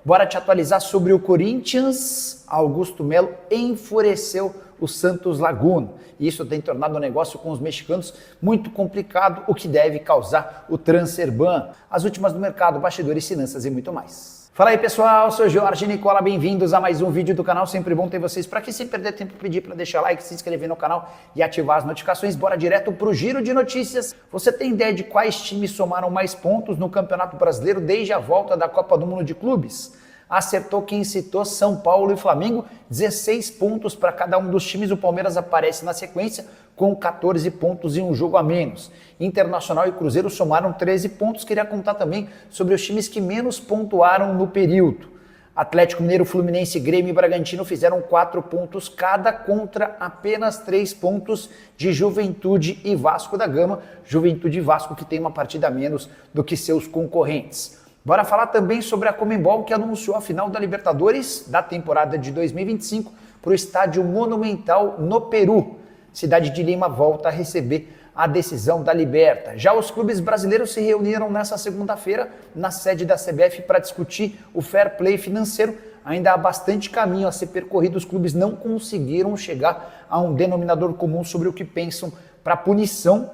Bora te atualizar sobre o Corinthians. Augusto Melo enfureceu o Santos Laguna. E isso tem tornado o negócio com os mexicanos muito complicado, o que deve causar o transfer ban. As últimas do mercado, bastidores, finanças e muito mais. Fala aí pessoal, sou Jorge Nicola, bem-vindos a mais um vídeo do canal, sempre bom ter vocês por aqui, sem perder tempo, pedir para deixar like, se inscrever no canal e ativar as notificações. Bora direto pro giro de notícias. Você tem ideia de quais times somaram mais pontos no Campeonato Brasileiro desde a volta da Copa do Mundo de Clubes? Acertou quem citou São Paulo e Flamengo, 16 pontos para cada um dos times. O Palmeiras aparece na sequência com 14 pontos e um jogo a menos. Internacional e Cruzeiro somaram 13 pontos. Queria contar também sobre os times que menos pontuaram no período. Atlético Mineiro, Fluminense, Grêmio e Bragantino fizeram 4 pontos cada contra apenas 3 pontos de Juventude e Vasco da Gama. Juventude e Vasco que tem uma partida a menos do que seus concorrentes. Bora falar também sobre a Conmebol, que anunciou a final da Libertadores da temporada de 2025 para o Estádio Monumental no Peru. Cidade de Lima volta a receber a decisão da Liberta. Já os clubes brasileiros se reuniram nessa segunda-feira na sede da CBF para discutir o fair play financeiro. Ainda há bastante caminho a ser percorrido, os clubes não conseguiram chegar a um denominador comum sobre o que pensam para a punição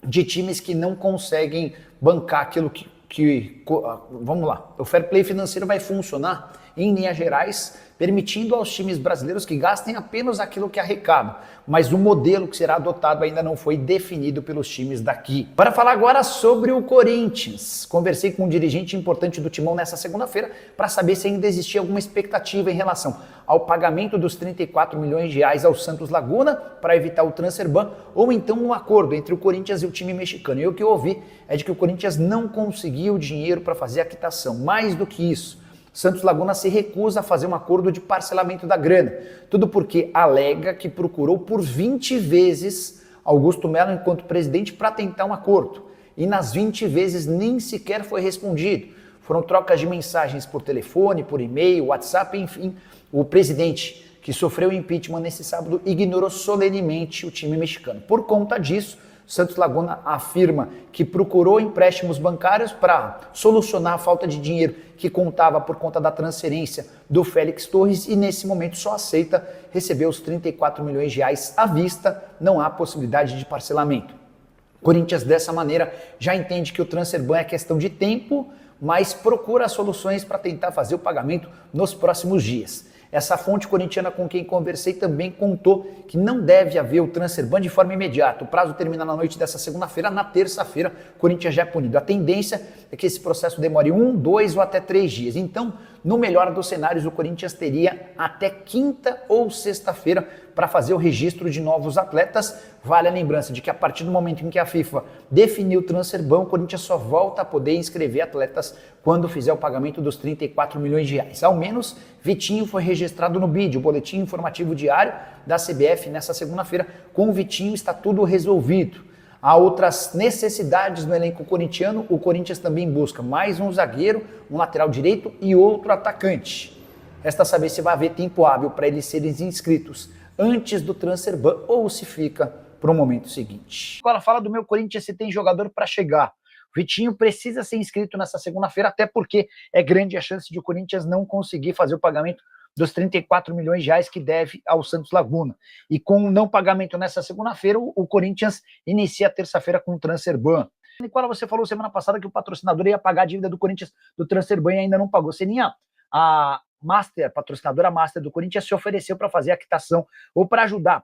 de times que não conseguem bancar aquilo vamos lá, o fair play financeiro vai funcionar em linhas gerais, permitindo aos times brasileiros que gastem apenas aquilo que arrecadam, mas o modelo que será adotado ainda não foi definido pelos times daqui. Para falar agora sobre o Corinthians, conversei com um dirigente importante do Timão nessa segunda-feira para saber se ainda existia alguma expectativa em relação ao pagamento dos 34 milhões de reais ao Santos Laguna para evitar o transfer ban, ou então um acordo entre o Corinthians e o time mexicano. E o que eu ouvi é de que o Corinthians não conseguiu dinheiro para fazer a quitação. Mais do que isso, Santos Laguna se recusa a fazer um acordo de parcelamento da grana. Tudo porque alega que procurou por 20 vezes Augusto Melo enquanto presidente para tentar um acordo. E nas 20 vezes nem sequer foi respondido. Foram trocas de mensagens por telefone, por e-mail, WhatsApp, enfim. O presidente, que sofreu impeachment nesse sábado, ignorou solenemente o time mexicano. Por conta disso, Santos Laguna afirma que procurou empréstimos bancários para solucionar a falta de dinheiro que contava por conta da transferência do Félix Torres e nesse momento só aceita receber os 34 milhões de reais à vista, não há possibilidade de parcelamento. Corinthians dessa maneira já entende que o transfer ban é questão de tempo, mas procura soluções para tentar fazer o pagamento nos próximos dias. Essa fonte corintiana com quem conversei também contou que não deve haver o transfer ban de forma imediata. O prazo termina na noite dessa segunda-feira. Na terça-feira, o Corinthians já é punido. A tendência é que esse processo demore 1, 2 ou até 3 dias. Então, no melhor dos cenários, o Corinthians teria até quinta ou sexta-feira para fazer o registro de novos atletas. Vale a lembrança de que a partir do momento em que a FIFA definiu o transfer ban, o Corinthians só volta a poder inscrever atletas quando fizer o pagamento dos 34 milhões de reais. Ao menos, Vitinho foi registrado no BID, o Boletim Informativo Diário da CBF, nessa segunda-feira. Com o Vitinho está tudo resolvido. Há outras necessidades no elenco corintiano. O Corinthians também busca mais um zagueiro, um lateral direito e outro atacante. Resta saber se vai haver tempo hábil para eles serem inscritos antes do transfer ban ou se fica para o momento seguinte. Agora fala do meu Corinthians se tem jogador para chegar. O Vitinho precisa ser inscrito nessa segunda-feira, até porque é grande a chance de o Corinthians não conseguir fazer o pagamento dos 34 milhões de reais que deve ao Santos Laguna. E com o não pagamento nessa segunda-feira, o Corinthians inicia a terça-feira com o transfer ban. Nicola, você falou semana passada que o patrocinador ia pagar a dívida do Corinthians do transfer ban e ainda não pagou. Seninha, a patrocinadora Master do Corinthians se ofereceu para fazer a quitação ou para ajudar,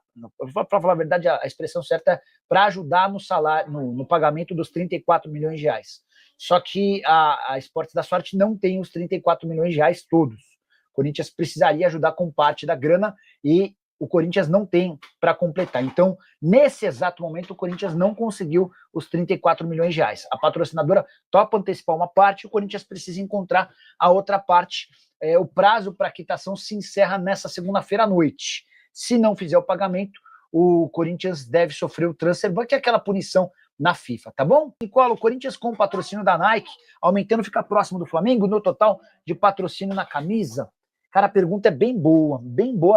para falar a verdade, a expressão certa é para ajudar no salário, no pagamento dos 34 milhões de reais. Só que a Esportes da Sorte não tem os 34 milhões de reais todos. O Corinthians precisaria ajudar com parte da grana e o Corinthians não tem para completar. Então, nesse exato momento, o Corinthians não conseguiu os 34 milhões de reais. A patrocinadora topa antecipar uma parte, o Corinthians precisa encontrar a outra parte. O prazo para quitação se encerra nessa segunda-feira à noite. Se não fizer o pagamento, o Corinthians deve sofrer o transfer ban, que é aquela punição na FIFA, tá bom? Nicola, o Corinthians com o patrocínio da Nike, aumentando, fica próximo do Flamengo no total de patrocínio na camisa. Cara, a pergunta é bem boa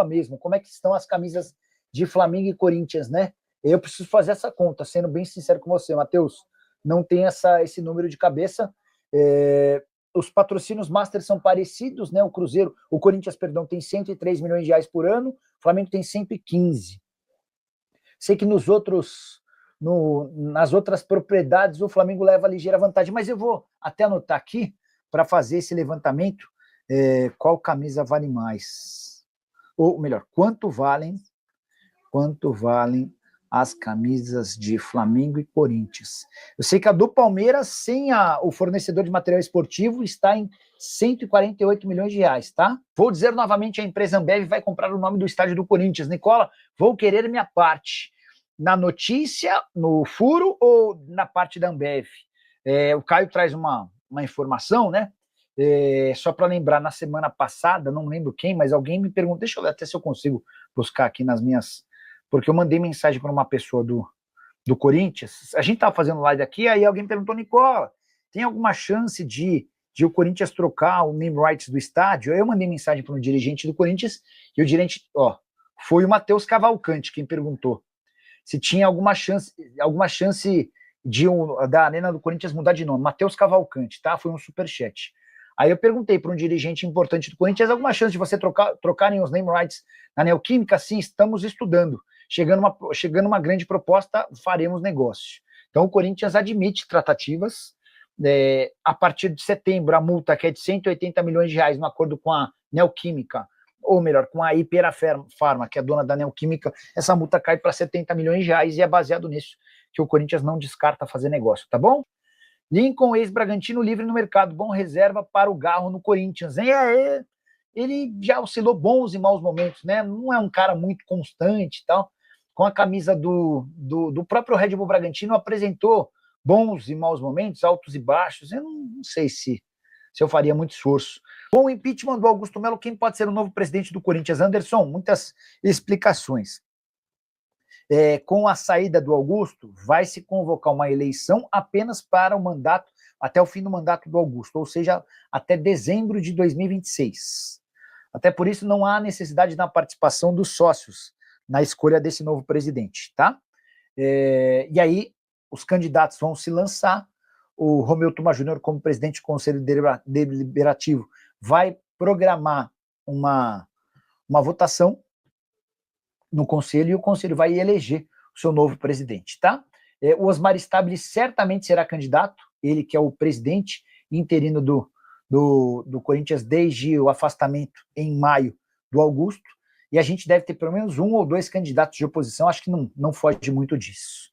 mesmo. Como é que estão as camisas de Flamengo e Corinthians, né? Eu preciso fazer essa conta, sendo bem sincero com você, Matheus. Não tem esse número de cabeça. os patrocínios master são parecidos, né? O Corinthians, perdão, tem 103 milhões de reais por ano, o Flamengo tem 115. Sei que nas outras propriedades o Flamengo leva ligeira vantagem, mas eu vou até anotar aqui para fazer esse levantamento, qual camisa vale mais? Ou melhor, quanto valem as camisas de Flamengo e Corinthians. Eu sei que a do Palmeiras, sem o fornecedor de material esportivo, está em 148 milhões de reais, tá? Vou dizer novamente, a empresa Ambev vai comprar o nome do estádio do Corinthians. Nicola, vou querer minha parte. Na notícia, no furo ou na parte da Ambev? O Caio traz uma informação, né? Só para lembrar, na semana passada, não lembro quem, mas alguém me perguntou, deixa eu ver até se eu consigo buscar aqui nas minhas... Porque eu mandei mensagem para uma pessoa do Corinthians, a gente estava fazendo live aqui, aí alguém perguntou, Nicola, tem alguma chance de o Corinthians trocar o name rights do estádio? Aí eu mandei mensagem para um dirigente do Corinthians, e o dirigente, foi o Matheus Cavalcante quem perguntou se tinha alguma chance da Arena do Corinthians mudar de nome. Matheus Cavalcante, tá? Foi um superchat. Aí eu perguntei para um dirigente importante do Corinthians, alguma chance de você trocarem os name rights na Neoquímica? Sim, estamos estudando. Chegando uma grande proposta, faremos negócio. Então o Corinthians admite tratativas. A partir de setembro, a multa, que é de 180 milhões de reais, no acordo com a Neoquímica, ou melhor, com a Ipera Pharma, que é a dona da Neoquímica, essa multa cai para 70 milhões de reais, e é baseado nisso que o Corinthians não descarta fazer negócio, tá bom? Lincoln, ex-Bragantino, livre no mercado, bom reserva para o Garro no Corinthians. Ele já oscilou bons e maus momentos, né? Não é um cara muito constante e tal. Com a camisa do próprio Red Bull Bragantino, apresentou bons e maus momentos, altos e baixos. Eu não sei se eu faria muito esforço. Com o impeachment do Augusto Melo, quem pode ser o novo presidente do Corinthians? Anderson, muitas explicações. Com a saída do Augusto, vai se convocar uma eleição apenas para o mandato, até o fim do mandato do Augusto, ou seja, até dezembro de 2026. Até por isso não há necessidade da participação dos sócios na escolha desse novo presidente, tá? E aí os candidatos vão se lançar, o Romeu Tuma Júnior, como presidente do Conselho Deliberativo, vai programar uma votação no Conselho, e o Conselho vai eleger o seu novo presidente, tá? O Osmar Stabile certamente será candidato, ele que é o presidente interino do Corinthians desde o afastamento em maio do Augusto, e a gente deve ter pelo menos 1 ou 2 candidatos de oposição, acho que não foge muito disso.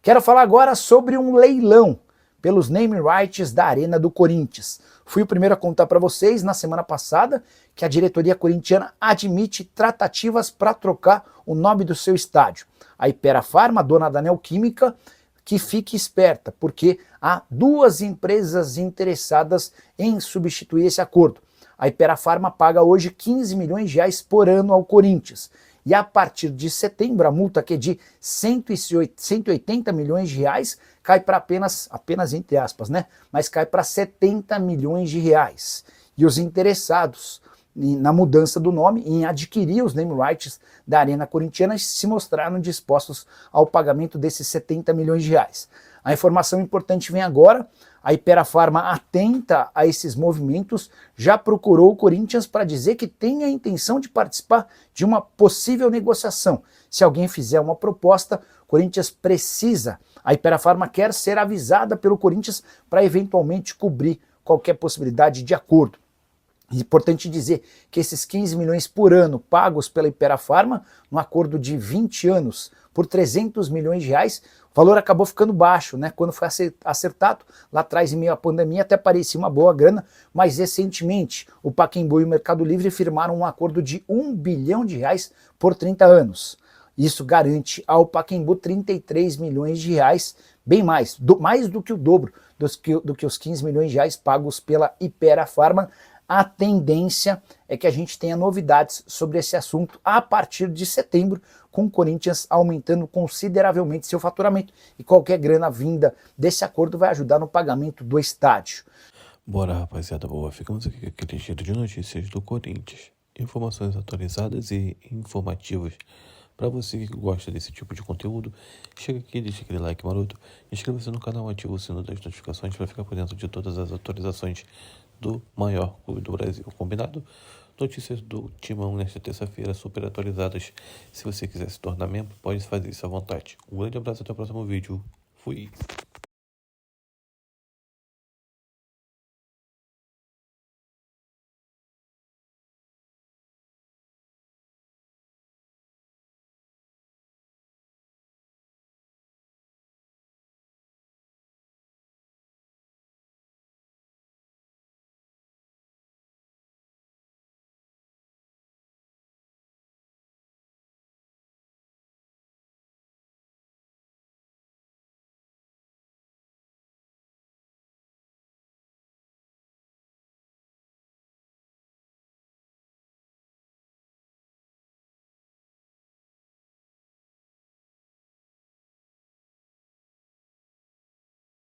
Quero falar agora sobre um leilão pelos name rights da Arena do Corinthians. Fui o primeiro a contar para vocês na semana passada que a diretoria corintiana admite tratativas para trocar o nome do seu estádio. A Ipera Pharma, dona da Neoquímica, que fique esperta, porque há 2 empresas interessadas em substituir esse acordo. A Ipera Pharma paga hoje 15 milhões de reais por ano ao Corinthians. E a partir de setembro, a multa, que é de 180 milhões de reais, cai para apenas entre aspas, né? Mas cai para 70 milhões de reais. E os interessados na mudança do nome, em adquirir os name rights da Arena Corintiana, se mostraram dispostos ao pagamento desses 70 milhões de reais. A informação importante vem agora. A Ipera Pharma, atenta a esses movimentos, já procurou o Corinthians para dizer que tem a intenção de participar de uma possível negociação. Se alguém fizer uma proposta, o Corinthians precisa. A Ipera Pharma quer ser avisada pelo Corinthians para eventualmente cobrir qualquer possibilidade de acordo. É importante dizer que esses 15 milhões por ano pagos pela Ipera Pharma, num acordo de 20 anos, por 300 milhões de reais, o valor acabou ficando baixo, né? Quando foi acertado, lá atrás, em meio à pandemia, até parecia uma boa grana, mas recentemente o Pacaembu e o Mercado Livre firmaram um acordo de 1 bilhão de reais por 30 anos. Isso garante ao Pacaembu 33 milhões de reais, bem mais, mais do que o dobro do que os 15 milhões de reais pagos pela Ipera Pharma. A tendência é que a gente tenha novidades sobre esse assunto a partir de setembro, com o Corinthians aumentando consideravelmente seu faturamento, e qualquer grana vinda desse acordo vai ajudar no pagamento do estádio. Bora, rapaziada boa, ficamos aqui com aquele giro de notícias do Corinthians. Informações atualizadas e informativas. Para você que gosta desse tipo de conteúdo, chega aqui, deixa aquele like maroto, inscreva-se no canal, ativa o sino das notificações para ficar por dentro de todas as atualizações do maior clube do Brasil. Combinado? Notícias do Timão nesta terça-feira, super atualizadas. Se você quiser se tornar membro, pode fazer isso à vontade. Um grande abraço, até o próximo vídeo. Fui!